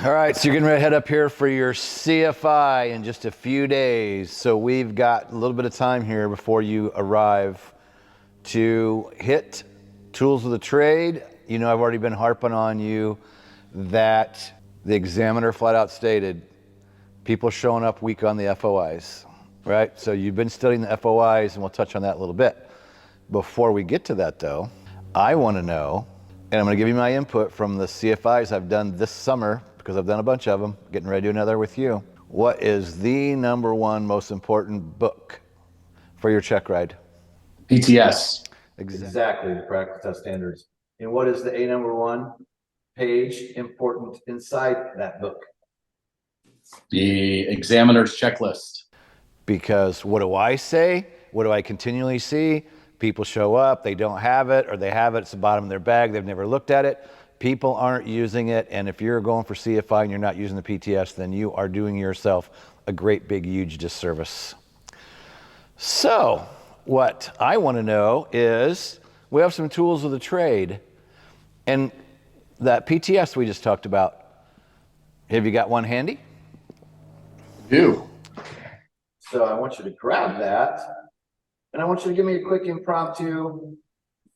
All right, so you're getting ready to head up here for your CFI in just a few days. So we've got a little bit of time here before you arrive to hit tools of the trade. You know, I've already been harping on you that the examiner flat out stated people showing up weak on the FOIs, right? So you've been studying the FOIs, and we'll touch on that a little bit. Before we get to that though, I want to know, and I'm going to give you my input from the CFIs I've done this summer, because I've done a bunch of them, getting ready to do another with you. What is the number one most important book for your check ride? PTS. Exactly, the practical test standards. And what is the A number one page important inside that book? The examiner's checklist. Because what do I say? What do I continually see? People show up, they don't have it, or they have it, it's the bottom of their bag, they've never looked at it. People aren't using it, and if you're going for CFI and you're not using the PTS, then you are doing yourself a great big huge disservice. So what I want to know is, we have some tools of the trade, and that PTS we just talked about, have you got one handy? Do. So I want you to grab that, and I want you to give me a quick impromptu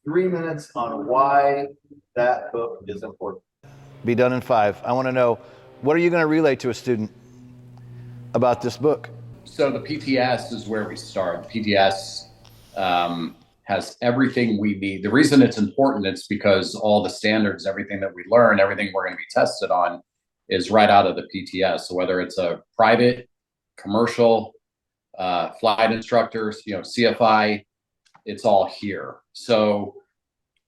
3 minutes on why that book is important. Be done in 5. I want to know, what are you going to relay to a student about this book? So the PTS is where we start. The PTS has everything we need. The reason it's important is because all the standards, everything that we learn, everything we're going to be tested on is right out of the PTS. So whether it's a private, commercial, flight instructors, CFI, it's all here. So,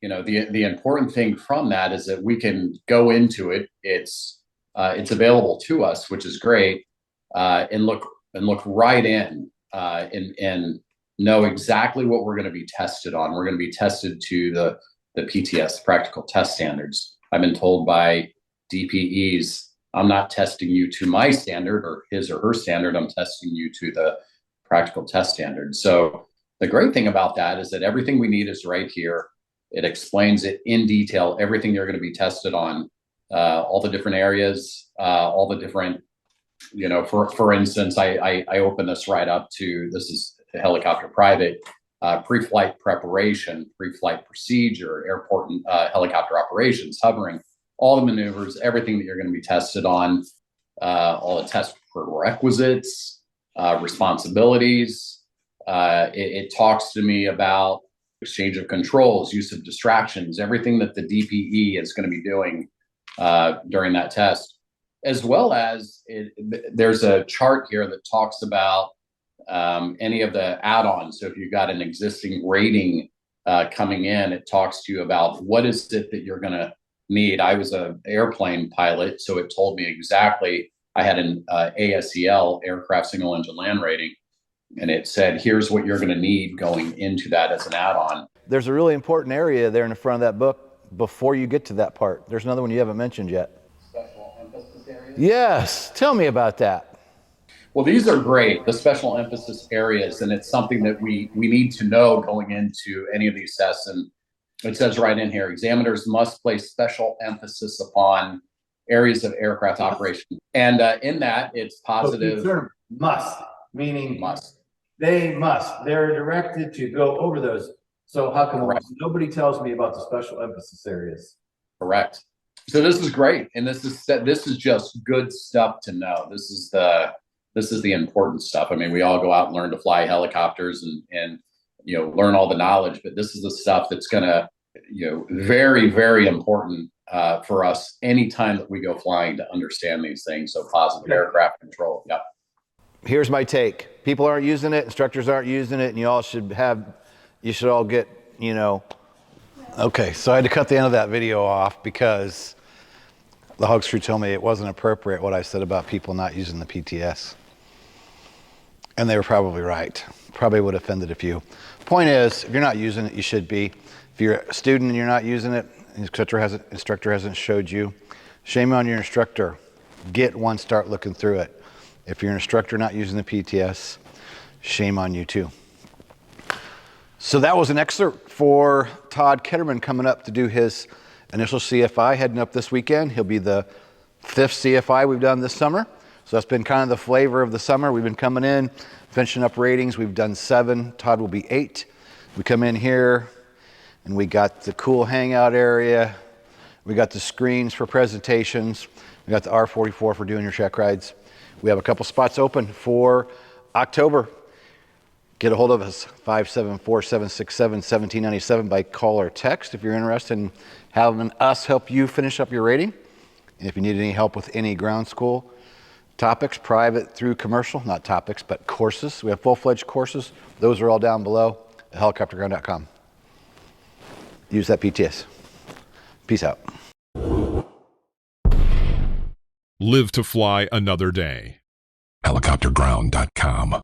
the important thing from that is that we can go into it. It's available to us, which is great, and look right in and know exactly what we're going to be tested on. We're going to be tested to the PTS, practical test standards. I've been told by DPEs, I'm not testing you to my standard or his or her standard. I'm testing you to the practical test standard. So the great thing about that is that everything we need is right here. It explains it in detail, everything you're going to be tested on, all the different areas, all the different, for instance, I open this right up to, this is the helicopter private, pre-flight preparation, pre-flight procedure, airport and helicopter operations, hovering, all the maneuvers, everything that you're going to be tested on, all the test prerequisites, responsibilities. It talks to me about exchange of controls, use of distractions, everything that the DPE is going to be doing during that test, as well as there's a chart here that talks about any of the add-ons. So if you've got an existing rating coming in, it talks to you about what is it that you're going to need. I was an airplane pilot, so it told me exactly. I had an ASEL, aircraft single engine land rating, and it said, here's what you're going to need going into that as an add-on. There's a really important area there in the front of that book before you get to that part. There's another one you haven't mentioned yet. Special emphasis areas? Yes, tell me about that. Well, these are great, the special emphasis areas, and it's something that we need to know going into any of these tests. And it says right in here, examiners must place special emphasis upon areas of aircraft operation. And in that, it's positive. The term must, meaning must. They must. They're directed to go over those. So how come nobody tells me about the special emphasis areas? Correct. So this is great, and this is just good stuff to know. This is the important stuff. I mean, we all go out and learn to fly helicopters and learn all the knowledge, but this is the stuff that's going to very, very important for us anytime that we go flying to understand these things. So positive aircraft control. Yep. Here's my take. People aren't using it, instructors aren't using it, and you should all get, Okay, so I had to cut the end of that video off because the Hogs crew told me it wasn't appropriate what I said about people not using the PTS. And they were probably right. Probably would have offended a few. Point is, if you're not using it, you should be. If you're a student and you're not using it, instructor hasn't showed you, shame on your instructor. Get one, start looking through it. If you're an instructor not using the PTS, shame on you too. So that was an excerpt for Todd Ketterman coming up to do his initial CFI, heading up this weekend. He'll be the 5th CFI we've done this summer. So that's been kind of the flavor of the summer. We've been coming in, finishing up ratings. We've done 7. Todd will be 8. We come in here and we got the cool hangout area. We got the screens for presentations. We got the R44 for doing your check rides. We have a couple spots open for October. Get a hold of us, 574-767-1797 by call or text if you're interested in having us help you finish up your rating. And if you need any help with any ground school topics, private through commercial, not topics, but courses. We have full-fledged courses. Those are all down below at helicopterground.com. Use that PTS. Peace out. Live to fly another day. Helicopterground.com